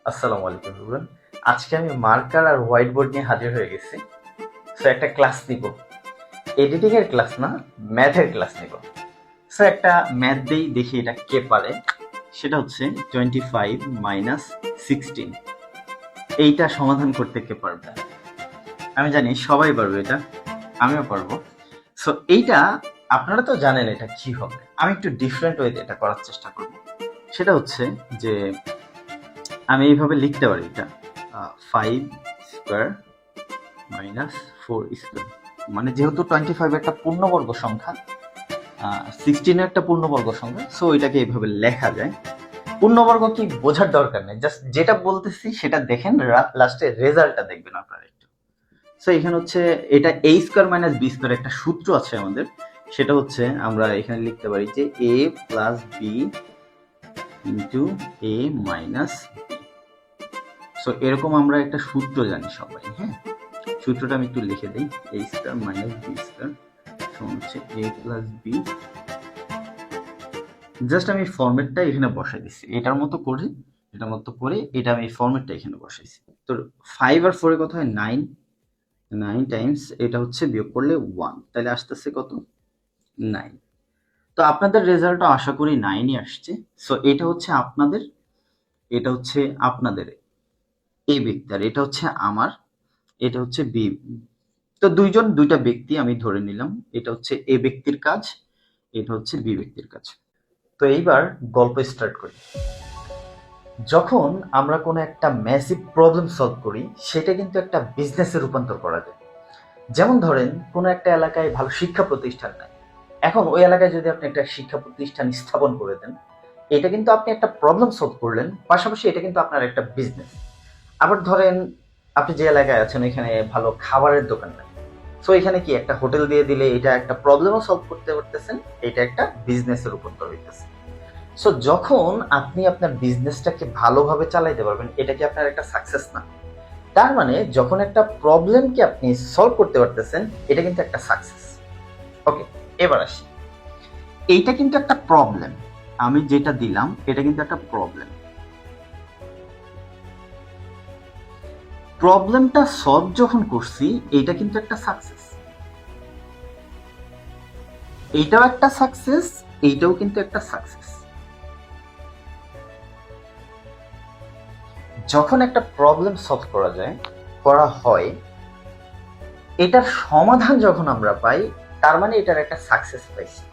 আসসালামু আলাইকুম এভরিওয়ান। আজকে আমি মার্কার আর হোয়াইট বোর্ড নিয়ে হাজির হয়ে গেছি। সো একটা ক্লাস নিব, এডিটিং এর ক্লাস না, ম্যাথের ক্লাস নিব। সো একটা ম্যাথ দেই, দেখি এটা কে পারে। সেটা হচ্ছে 25 মাইনাস 16। এইটা সমাধান করতে কে পারবে? আমি জানি সবাই পারবে, এটা আমিও পারবো। সো এইটা আপনারা তো জানেন এটা কি হবে। আমি একটু ডিফারেন্ট ওয়েতে এটা করার চেষ্টা করব। সেটা হচ্ছে যে আমি এইভাবে লিখতে পারি, এটা 5 স্কোয়ার মাইনাস 4 স্কোয়ার। মানে যেহেতু 25 একটা পূর্ণবর্গ সংখ্যা, 16 একটা পূর্ণবর্গ সংখ্যা, সো এটাকে এইভাবে লেখা যায়। পূর্ণবর্গ কি বোঝার দরকার নেই, জাস্ট যেটা বলতেছি সেটা দেখেন, লাস্টে রেজাল্টটা দেখবেন আপনারা একটু। সো এখানে হচ্ছে এটা a square minus b square, একটা সূত্র আছে আমাদের। সেটা হচ্ছে আমরা এখানে লিখতে পারি যে a plus b into a minus b। So এরকম আমরা একটা সূত্র জানি সবাই, হ্যাঁ। সূত্রটা আমি একটু লিখে দিই, a square minus b square সমান হচ্ছে a প্লাস b। জাস্ট আমি ফরম্যাটটা এখানে বসাই দিচ্ছি, এটার মতো করে এটা আমি ফরম্যাটটা এখানে বসাইছি। তো 5 আর 4 এর কথা হয় 9, 9 টাইমস এটা হচ্ছে বিয়োগ করলে 1, তাহলে আসতেছে কত? 9। তো আপনাদের রেজাল্টটা আশা করি 9ই আসছে। সো এটা হচ্ছে আপনাদের, এটা হচ্ছে আপনাদের এ ব্যক্তি, আর এটা হচ্ছে আমার, এটা হচ্ছে বি। তো দুইটা ব্যক্তি আমি ধরে নিলাম, এটা হচ্ছে এ ব্যক্তির কাজ, এটা হচ্ছে বি ব্যক্তির কাজ। তো এইবার গল্প স্টার্ট করি। যখন আমরা কোনো একটা ম্যাসিভ প্রবলেম সলভ করি, সেটা কিন্তু একটা বিজনেসে রূপান্তর করা যায়। যেমন ধরেন কোনো একটা এলাকায় ভালো শিক্ষা প্রতিষ্ঠান নাই, এখন ওই এলাকায় যদি আপনি একটা শিক্ষা প্রতিষ্ঠান স্থাপন করে দেন, এটা কিন্তু আপনি একটা প্রবলেম সলভ করলেন, পাশাপাশি এটা কিন্তু আপনার একটা বিজনেস। আবার ধরেন আপনি যে এলাকায় আছেন এখানে ভালো খাবারের দোকান নাই, সো এখানে কি একটা হোটেল দিয়ে দিলে এটা একটা প্রবলেমও সলভ করতে পারতেছেন, এটা একটা বিজনেসে রূপান্তর হইতেছে। সো যখন আপনি আপনার বিজনেসটাকে ভালোভাবে চালাইতে পারবেন, এটা কি আপনার একটা সাকসেস না? তার মানে যখন একটা প্রবলেমকে আপনি সলভ করতে পারতেছেন, এটা কিন্তু একটা সাকসেস। ওকে, এবার আসি, এইটা কিন্তু একটা প্রবলেম, আমি যেটা দিলাম এটা কিন্তু একটা প্রবলেম। প্রবলেমটা সলভ যখন করছি, এটা কিন্তু একটা সাকসেস। এইটাও একটা সাকসেস, এইটাও কিন্তু একটা সাকসেস। যখন একটা প্রবলেম সলভ করা হয়, এটার সমাধান যখন আমরা পাই, তার মানে এটার একটা সাকসেস পাইছি।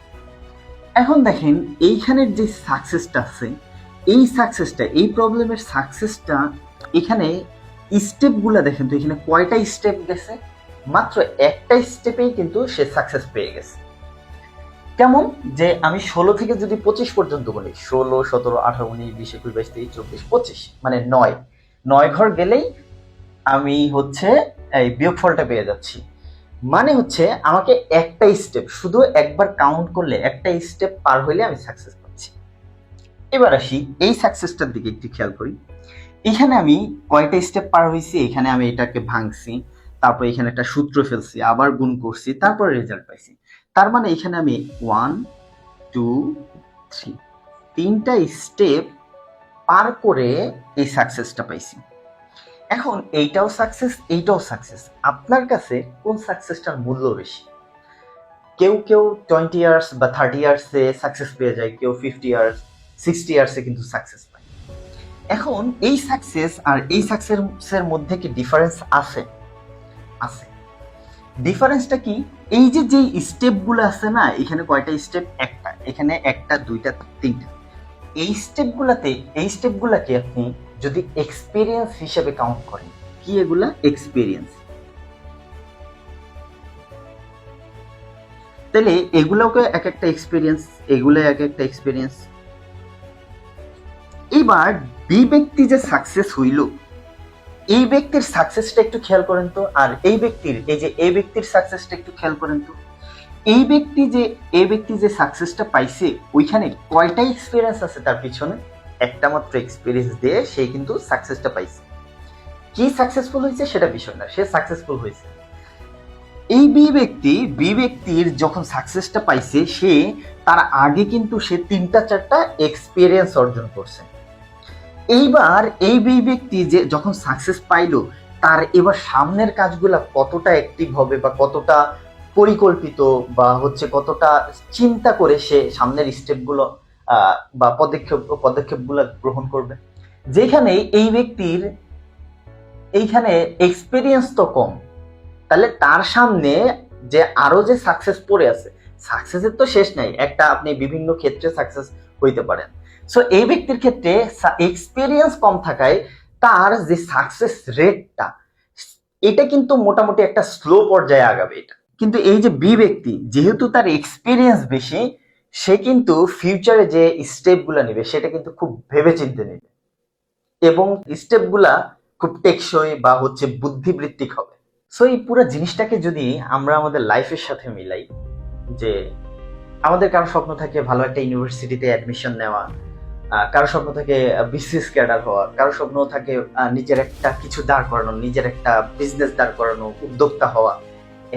এখন দেখেন এইখানের যে সাকসেসটা আছে, এই প্রবলেমের সাকসেসটা, এখানে স্টেপগুলো দেখেন তো, এখানে কয়টা স্টেপ গেছে? মাত্র একটা স্টেপেই কিন্তু সে সাকসেস পেয়ে গেছে। কেমন যে আমি 16 থেকে যদি 25 পর্যন্ত বলি, 16, 17, 18, 19, 20, 21, 22, 23, 24, 25, মানে 9 ঘর গেলেই আমি হচ্ছে এই বিয়োগফলটা পেয়ে যাচ্ছি। মানে হচ্ছে আমাকে একটা স্টেপ, শুধু একবার কাউন্ট করলে একটা স্টেপ পার হইলে আমি সাকসেস পাচ্ছি। এবার আসি এই সাকসেসটার দিকে একটু খেয়াল করি। এখানে আমি কয়টা স্টেপ পার হয়েছি, এখানে আমি এটাকে ভাঙছি, তারপর এখানে একটা সূত্র ফেলছি, আবার গুণ করছি, তারপর রেজাল্ট পাইছি। তার মানে এখানে আমি 1, 2, 3, তিনটা স্টেপ পার করে এই সাকসেসটা পাইছি। এখন এইটাও সাকসেস, এইটাও সাকসেস। আপনার কাছে কোন সাকসেসটার মূল্য বেশি? কেউ 20 ইয়ার্স বা 30 ইয়ার্সে সাকসেস পেয়ে যায়, কেউ 50 ইয়ার্স, 60 ইয়ার্সে কিন্তু সাকসেস পায়। এখন এই সাকসেস আর এই সাকসেসের মধ্যে কি ডিফারেন্স আছে? আছে। ডিফারেন্সটা কি? এই যে স্টেপগুলো আছে না, এখানে কয়টা স্টেপ? একটা, এখানে একটা, দুইটা, তিনটা। এই স্টেপগুলাকে আপনি যদি এক্সপিরিয়েন্স হিসেবে কাউন্ট করেন, কি এগুলা? এক্সপিরিয়েন্স। তাহলে এগুলোকে এক একটা এক্সপিরিয়েন্স, এগুলো এক একটা এক্সপিরিয়েন্স। এবার বি ব্যক্তি যে সাকসেস হইল, এই ব্যক্তির সাকসেসটা একটু খেয়াল করেন তো, আর এই যে এ ব্যক্তির সাকসেসটা একটু খেয়াল করেন তো। এই ব্যক্তি যে সাকসেসটা পাইছে, ওইখানে কয়টা এক্সপিরিয়েন্স আছে তার পিছনে? একটা মাত্র এক্সপিরিয়েন্স দিয়ে সে কিন্তু সাকসেসটা পাইছে। কি সাকসেসফুল হয়েছে সেটা বিষয় না, সে সাকসেসফুল হয়েছে। এই বি ব্যক্তির যখন সাকসেসটা পাইছে, তার আগে কিন্তু সে 3টা 4টা এক্সপিরিয়েন্স অর্জন করছে। এইবার এই ব্যক্তি যে যখন সাকসেস পাইলো, তার এবার সামনের কাজগুলা কতটা অ্যাক্টিভ হবে বা কতটা পরিকল্পিত বা হচ্ছে কতটা চিন্তা করে সে সামনের স্টেপগুলো বা পদক্ষেপগুলো গ্রহণ করবে। যেখানে এই ব্যক্তির এইখানে এক্সপিরিয়েন্স তো কম, তাহলে তার সামনে যে আরো যে সাকসেস পড়ে আছে, সাকসেসের তো শেষ নাই, একটা আপনি বিভিন্ন ক্ষেত্রে সাকসেস হইতে পারেন। সো এই ব্যক্তির ক্ষেত্রে এক্সপিরিয়েন্স কম থাকায় তার যে সাকসেস রেটটা, এটা কিন্তু মোটামুটি একটা স্লো পর্যায়ে আগাবে এটা। কিন্তু এই যে বি ব্যক্তি, যেহেতু তার এক্সপিরিয়েন্স বেশি, সে কিন্তু ফিউচারে যে স্টেপগুলো নেবে সেটা কিন্তু খুব ভেবেচিন্তে নেবে এবং স্টেপগুলা খুব টেকসই বা হচ্ছে বুদ্ধিবৃত্তিক হবে। সো এই পুরো জিনিসটাকে যদি আমরা আমাদের লাইফের সাথে মিলাই, যে আমাদের কারো স্বপ্ন থাকে ভালো একটা ইউনিভার্সিটিতে অ্যাডমিশন নেওয়া, কারো স্বপ্ন থাকে বিসিএস ক্যাডার হওয়া, কারো স্বপ্ন থাকে নিজের একটা কিছু দাঁড় করানো, নিজের একটা বিজনেস দাঁড় করানো, উদ্যোক্তা হওয়া।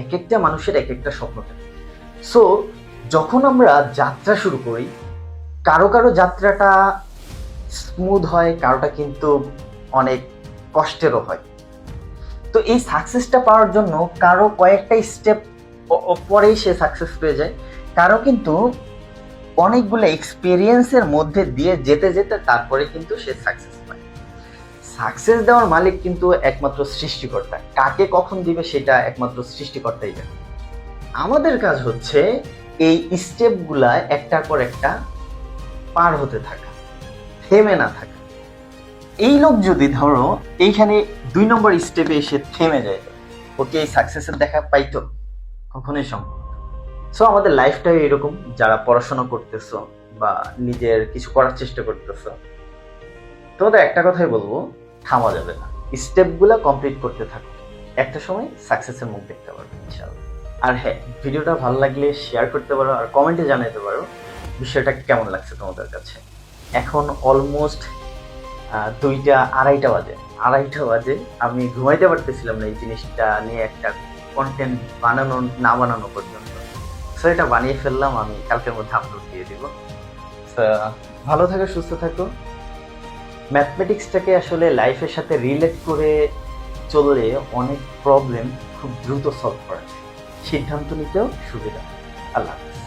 এক একটা মানুষের এক একটা স্বপ্ন থাকে। সো যখন আমরা যাত্রা শুরু করি, কারো কারো যাত্রাটা স্মুথ হয়, কারোটা কিন্তু অনেক কষ্টেরও হয়। তো এই সাকসেসটা পাওয়ার জন্য কারো কয়েকটা স্টেপ পরেই সে সাকসেস পেয়ে যায়, কারো কিন্তু অনেকগুলো এক্সপিরিয়েন্সের মধ্যে দিয়ে যেতে যেতে তারপরে কিন্তু সে সাকসেস পায়। সাকসেস দেওয়ার মালিক কিন্তু একমাত্র সৃষ্টিকর্তা, কাকে কখন দিবে সেটা একমাত্র সৃষ্টিকর্তাই জানে। আমাদের কাজ হচ্ছে এই স্টেপগুলা একটার পর একটা পার হতে থাকা, থেমে না থাকা। এই লোক যদি ধরো এইখানে 2 নম্বর স্টেপে এসে থেমে যায়, ওকে এই সাকসেসের দেখা পাইতো? কখনোই সম্ভব। সো আমাদের লাইফটাই এরকম, যারা পড়াশোনা করতেছো বা নিজের কিছু করার চেষ্টা করতেছো, তোমাদের একটা কথাই বলবো, থামা যাবে না, স্টেপগুলো কমপ্লিট করতে থাকো, একটা সময় সাকসেসের মুখ দেখতে পারবে ইনশাআল্লাহ। আর হ্যাঁ, ভিডিওটা ভালো লাগলে শেয়ার করতে পারো আর কমেন্টে জানাতে পারো বিষয়টা কেমন লাগছে তোমাদের কাছে। এখন অলমোস্ট 2টা 2:30 বাজে, আমি ঘুমাইতে পারতেছিলাম না এই জিনিসটা নিয়ে একটা কন্টেন্ট বানানো না বানানো পর্যন্ত। সো এটা বানিয়ে ফেললাম, আমি কালকের মধ্যে আপলোড দিয়ে দিব। ভালো থাকো, সুস্থ থাকো। ম্যাথমেটিক্সটাকে আসলে লাইফের সাথে রিলেট করে চললে অনেক প্রবলেম খুব দ্রুত সলভ করা যায়, সিদ্ধান্ত নিতেও সুবিধা। আল্লাহ হাফেজ।